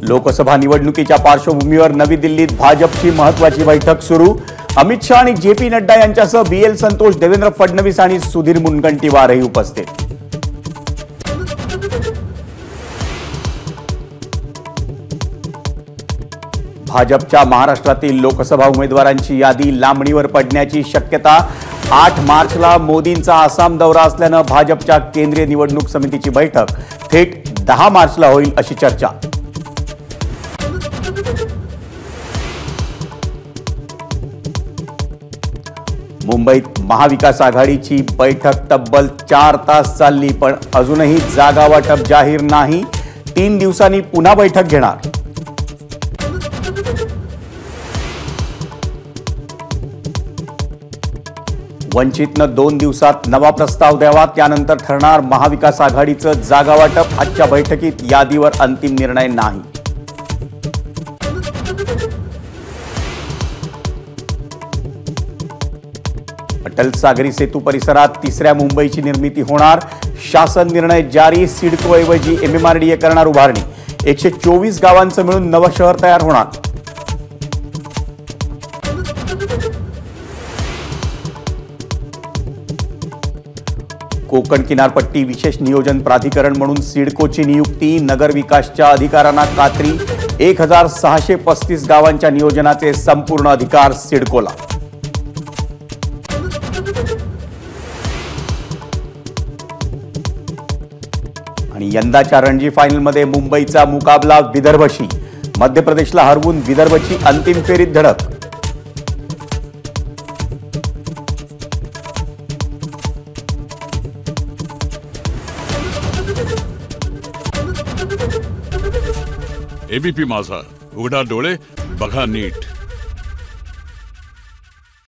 लोकसभा निवडणुकीच्या पार्श्वभूमीवर नवी दिल्लीत भाजपची महत्त्वाची बैठक सुरू। अमित शाह आणि जेपी नड्डा यांच्यासह बीएल संतोष, देवेंद्र फडणवीस आणि सुधीर मुनगंटीवारही उपस्थित। भाजपच्या महाराष्ट्रातील लोकसभा उमेदवारांची यादी लांबणीवर पडण्याची शक्यता। 8 मार्चला मोदींचा आसाम दौरा असल्याने भाजपच्या केंद्रीय निवडणूक समितीची बैठक थेट 10 मार्चला होईल अशी चर्चा। मुंबईत महाविकास आघाडीची बैठक तब्बल 4 तास चालली, पण अजूनही जागा वाटप जाहीर नाही। 3 दिवसांनी पुन्हा बैठक घेणार। वंचितनं 2 दिवसात नवा प्रस्ताव द्यावा, त्यानंतर ठरणार महाविकास आघाडीचं जागा वाटप। आजच्या बैठकीत यादीवर अंतिम निर्णय नाही। अटल सागरी सेतू परिसरात 3ऱ्या मुंबईची निर्मिती होणार। शासन निर्णय जारी। सिडको ऐवजी एमएमआरडीए करणार उभारणी। 124 गावांचं मिळून नवं शहर तयार होणार। कोकण किनारपट्टी विशेष नियोजन प्राधिकरण म्हणून सिडकोची नियुक्ती। नगर विकासच्या अधिकाऱ्यांना खात्री। 1635 गावांच्या नियोजनाचे संपूर्ण अधिकार सिडकोला। आणि यंदाच्या रणजी फायनलमध्ये मुंबईचा मुकाबला विदर्भशी। मध्य प्रदेशला हरवून विदर्भची अंतिम फेरीत धडक। एबीपी माझा, उघडा डोळे बघा नीट।